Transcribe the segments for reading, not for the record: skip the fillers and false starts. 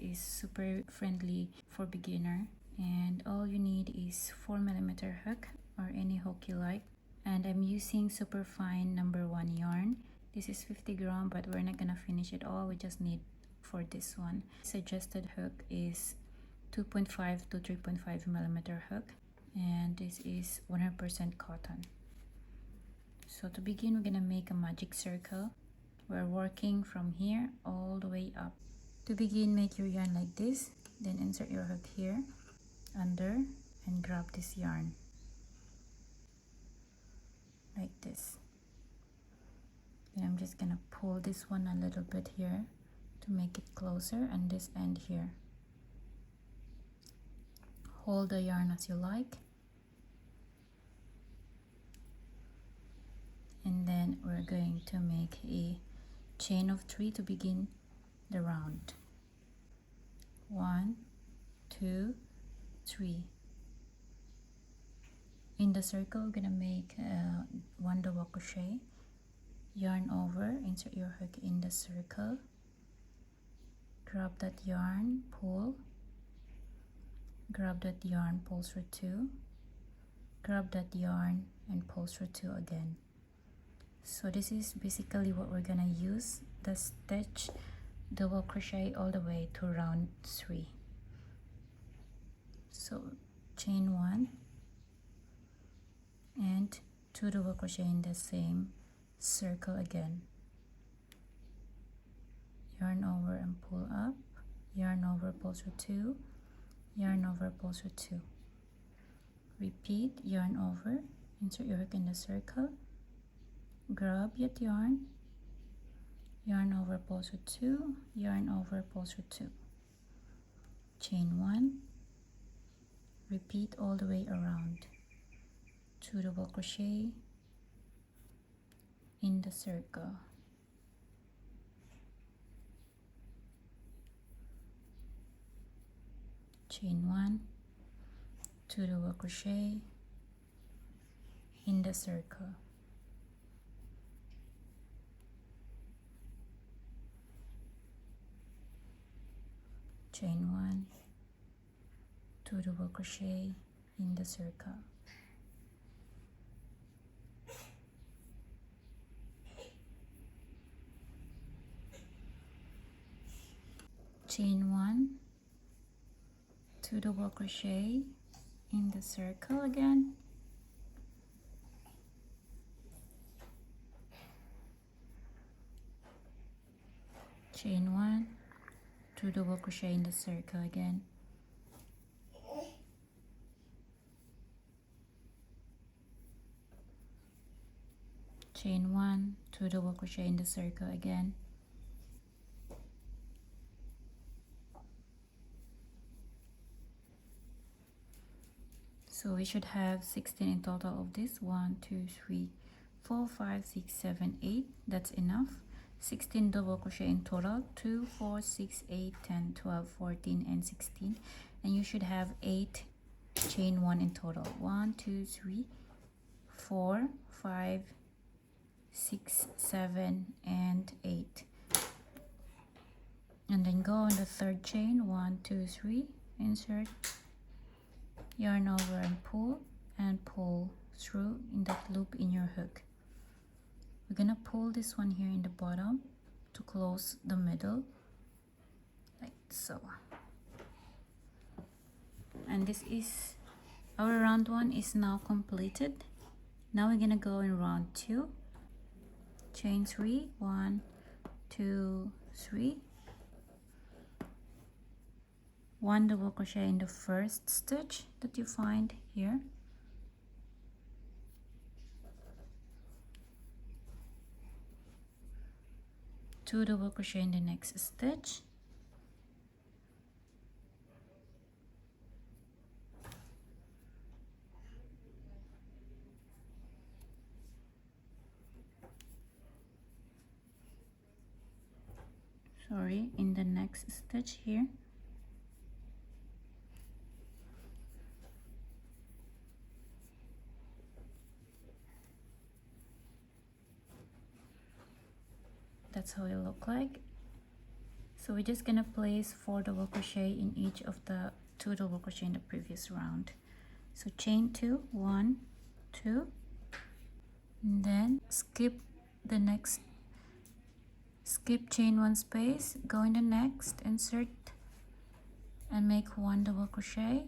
is super friendly for beginner, and all you need is 4mm hook or any hook you like. And I'm using super fine #1 yarn. This is 50 gram, but we're not gonna finish it all. We just need for this one. Suggested hook is 2.5 to 3.5mm hook, and this is 100% cotton. So to begin, we're gonna make a magic circle. We're working from here all the way up. To begin, make your yarn like this, then insert your hook here under and grab this yarn like this. Then I'm just gonna pull this one a little bit here to make it closer, and this end here. Hold the yarn as you like, and then we're going to make a chain of 3 to begin the round. 1, 2, 3. In the circle, we're gonna make 1 double crochet, yarn over, insert your hook in the circle, grab that yarn, pull, grab that yarn, pull through 2, grab that yarn and pull through 2 again. So this is basically what we're gonna use, the stitch double crochet all the way to round 3. So chain 1 and 2 double crochet in the same circle again, yarn over and pull up, yarn over, pull through 2, yarn over, pull through 2. Repeat, yarn over, insert your hook in the circle, grab your yarn, yarn over, pull through 2, yarn over, pull through 2, chain 1, repeat all the way around, 2 double crochet in the circle, chain 1, 2 double crochet in the circle, chain 1, 2 double crochet in the circle, chain 1, 2 double crochet in the circle again, chain 1, 2 double crochet in the circle again, chain 1, 2 double crochet in the circle again, so we should have 16 in total of this. 1, 2, 3, 4, 5, 6, 7, 8. That's enough. 16 double crochet in total. 2, 4, 6, 8, 10, 12, 14 and 16, and you should have 8 chain 1 in total. 1, 2, 3, 4, 5, 6, 7 and 8, and then go on the third chain. 1, 2, 3, insert, yarn over and pull through in that loop in your hook. We're gonna pull this one here in the bottom to close the middle like so, and this is our round 1 is now completed. Now we're gonna go in round 2, chain 3, 1, 2, 3, 1 double crochet in the first stitch that you find here, two double crochet in the next stitch, in the next stitch here, that's how it look like. So we're just gonna place 4 double crochet in each of the 2 double crochet in the previous round. So chain 2, 1, 2, and then skip chain 1 space, go in the next, insert and make 1 double crochet,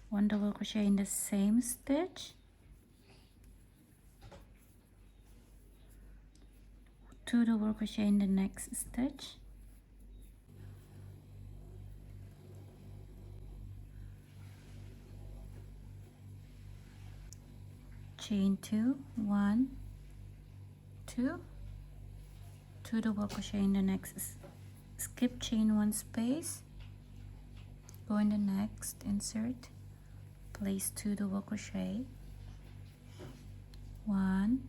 1 double crochet in the same stitch, 2 double crochet in the next stitch, chain 2, 1, 2, 2 double crochet in the next, skip chain 1 space, go in the next, insert, place 2 double crochet, 1,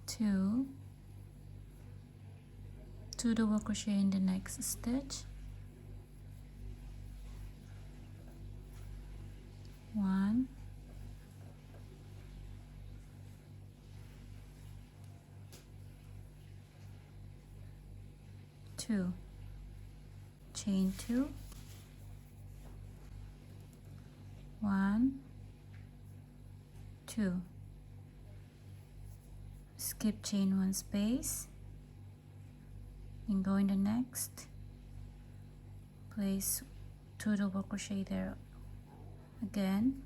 2, 2 double crochet in the next stitch, 1, 2, chain 2, 1, 2, skip chain 1 space, and go in the next, place 2 double crochet there again,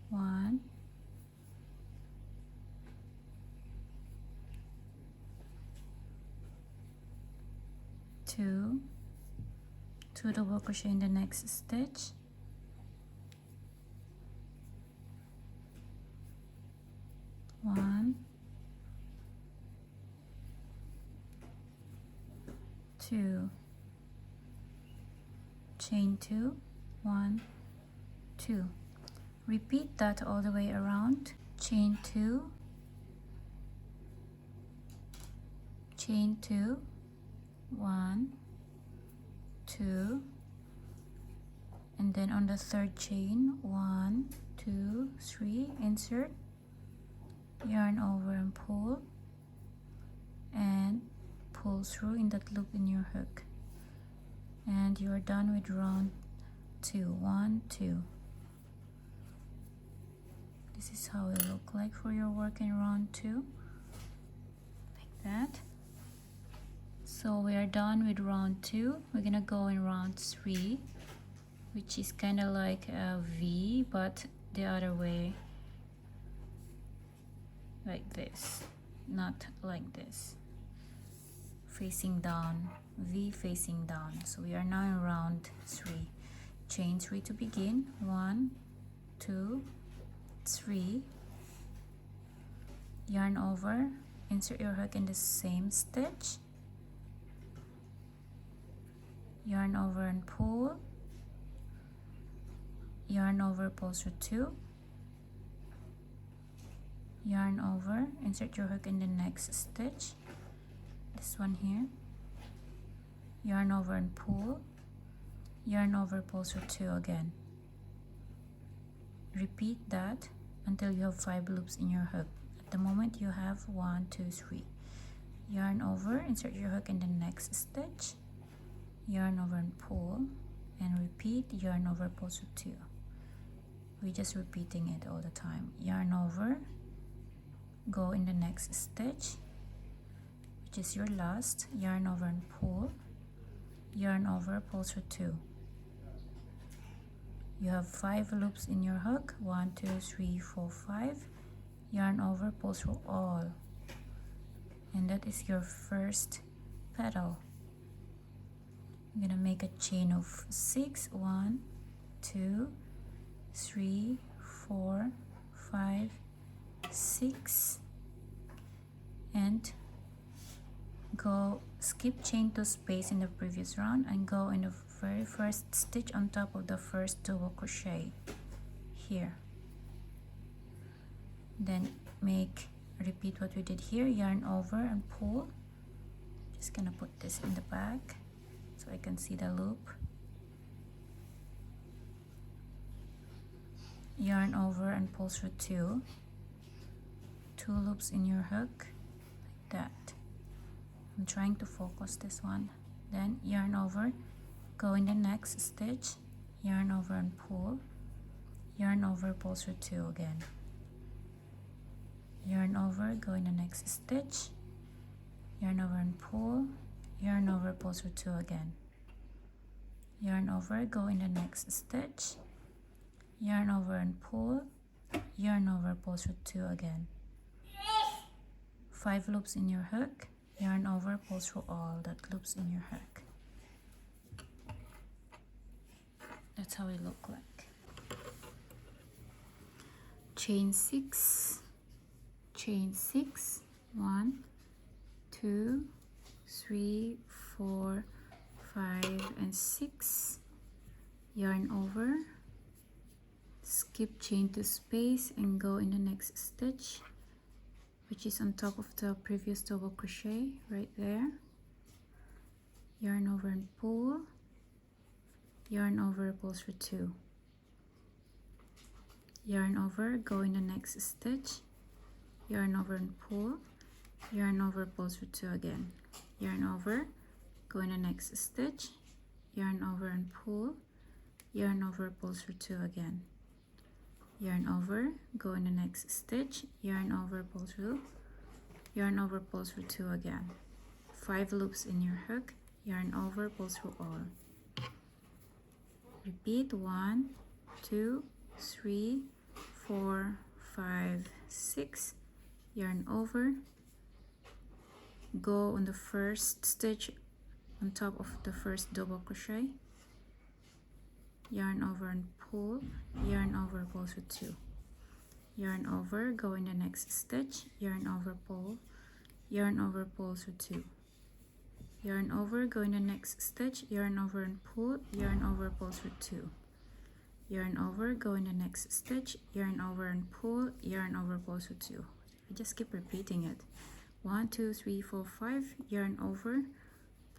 1, 2, 2 double crochet in the next stitch, 1, 2, chain 2, 1, 2. Repeat that all the way around. Chain 2, chain 2, 1, 2, and then on the third chain, 1, 2, 3, insert, yarn over and pull through in that loop in your hook, and you're done with round 2. 1, 2. This is how it look like for your work in round 2, like that. So we are done with round 2. We're gonna go in round 3, which is kind of like a V but the other way, like this, not like this, facing down, V facing down. So we are now in round 3. Chain 3 to begin. 1, 2, 3, yarn over, insert your hook in the same stitch, yarn over and pull, yarn over, pull through 2, yarn over, insert your hook in the next stitch, this one here, yarn over and pull, yarn over, pull through 2 again. Repeat that until you have 5 loops in your hook. At the moment you have 1, 2, 3. Yarn over, insert your hook in the next stitch, yarn over and pull, and repeat, yarn over, pull through 2. We're just repeating it all the time. Yarn over, go in the next stitch, which is your last, yarn over and pull, yarn over, pull through 2. You have 5 loops in your hook. 1, 2, 3, 4, 5. Yarn over, pull through all, and that is your first petal. I'm gonna make a chain of 6. 1, 2, 3, 4, 5, 6, and go skip chain 2 space in the previous round and go in the very first stitch on top of the first double crochet here. Then repeat what we did here, yarn over and pull. Just gonna put this in the back so I can see the loop. yarn over and pull through two loops in your hook, like that. I'm trying to focus this one. Then yarn over, go in the next stitch, yarn over and pull, yarn over, pull through two again, yarn over, go in the next stitch, yarn over and pull, yarn over, pull through two again, yarn over, go in the next stitch, yarn over and pull, yarn over, pull through two again. 5 loops in your hook, yarn over, pull through all that loops in your hook. That's how it look like. Chain 6, chain 6, 1, 2, 3, 4, 5 and 6, yarn over, skip chain to space and go in the next stitch, which is on top of the previous double crochet right there. Yarn over and pull, yarn over, pull through two, yarn over, go in the next stitch, yarn over and pull, yarn over, pull through two again, yarn over, go in the next stitch, yarn over and pull, yarn over, pull through two again, yarn over, go in the next stitch, yarn over, pull through, yarn over, pull through two again. 5 loops in your hook, yarn over, pull through all. Repeat 1, 2, 3, 4, 5, 6, yarn over, go on the first stitch on top of the first double crochet, yarn over and pull, yarn over, pull through two, yarn over, go in the next stitch, yarn over, pull, yarn over, pull through two, yarn over, go in the next stitch, yarn over and pull, yarn over, pull through two, yarn over, go in the next stitch, yarn over and pull, yarn over, pull through two. I just keep repeating it. 1, 2, 3, 4, 5, yarn over,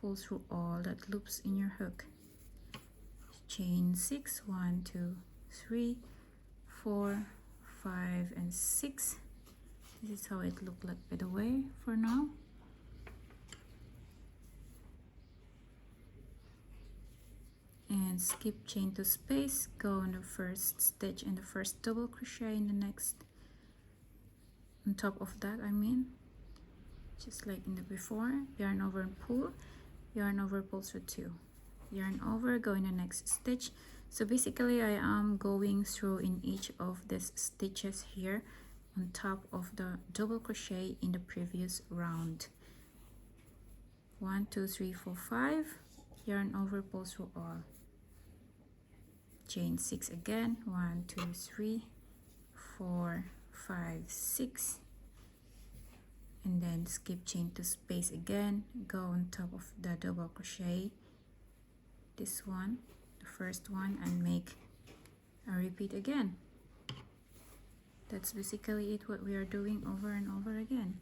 pull through all that loops in your hook. Chain 6, 1, 2, 3, 4, 5 and 6. This is how it looked like, by the way, for now. And skip chain to space, go in the first stitch in the first double crochet in the next, on top of that, I mean, just like in the before, yarn over and pull, yarn over, pull through two, yarn over, go in the next stitch. So basically I am going through in each of these stitches here on top of the double crochet in the previous round. 1, 2, 3, 4, 5, yarn over, pull through all, chain 6 again, 1, 2, 3, 4, 5, 6, and then skip chain to space again, go on top of the double crochet, this one, the first one, and make a repeat again. That's basically it, what we are doing over and over again.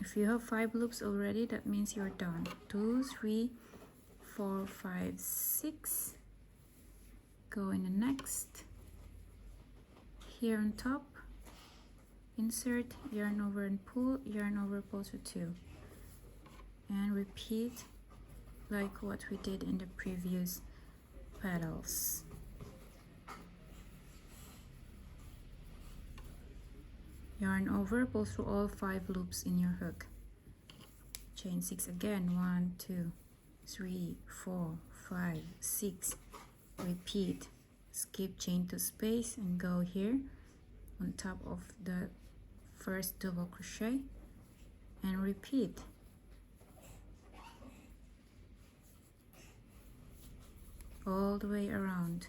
If you have 5 loops already, that means you're done. 2, 3, 4, 5, 6. Go in the next. Here on top, insert, yarn over and pull, yarn over, pull through two. And repeat like what we did in the previous petals. Yarn over, pull through all 5 loops in your hook. Chain 6 again, 1, 2, 3, 4, 5, 6. Repeat, skip chain to space and go here on top of the first double crochet and repeat. All the way around.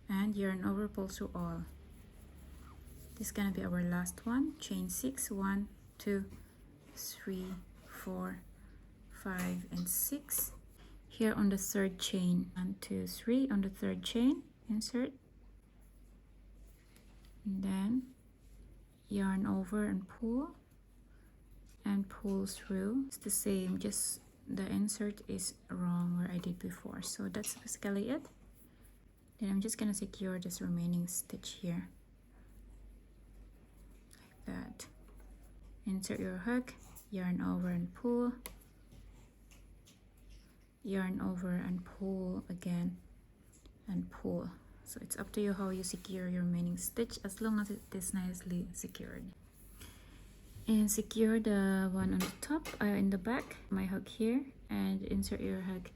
And yarn over, pull through all. This is gonna be our last one. Chain 6, 1, 2, 3, 4, 5 and 6. here on the third chain. 1, 2, 3 on the third chain, insert, and then yarn over and pull through. It's the same, just the insert is wrong where I did before. So that's basically it. Then I'm just gonna secure this remaining stitch here like that. Insert your hook, yarn over and pull, yarn over and pull again, and pull. So it's up to you how you secure your remaining stitch, as long as it is nicely secured. And secure the one on the top, in the back, my hook here, and insert your hook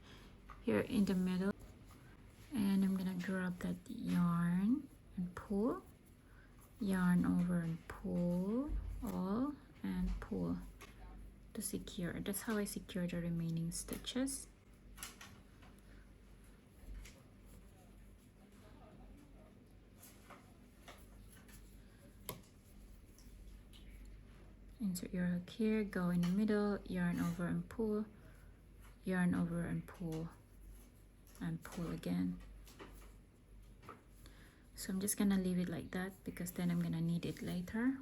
here in the middle. And I'm gonna grab that yarn and pull, yarn over and pull, all, and pull to secure. That's how I secure the remaining stitches. Insert your hook here, go in the middle, yarn over and pull, yarn over and pull again. So I'm just gonna leave it like that because then I'm gonna need it later.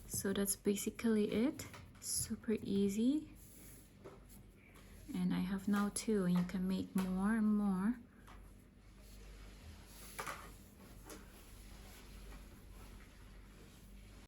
So that's basically it. Super easy. And I have now two, and you can make more and more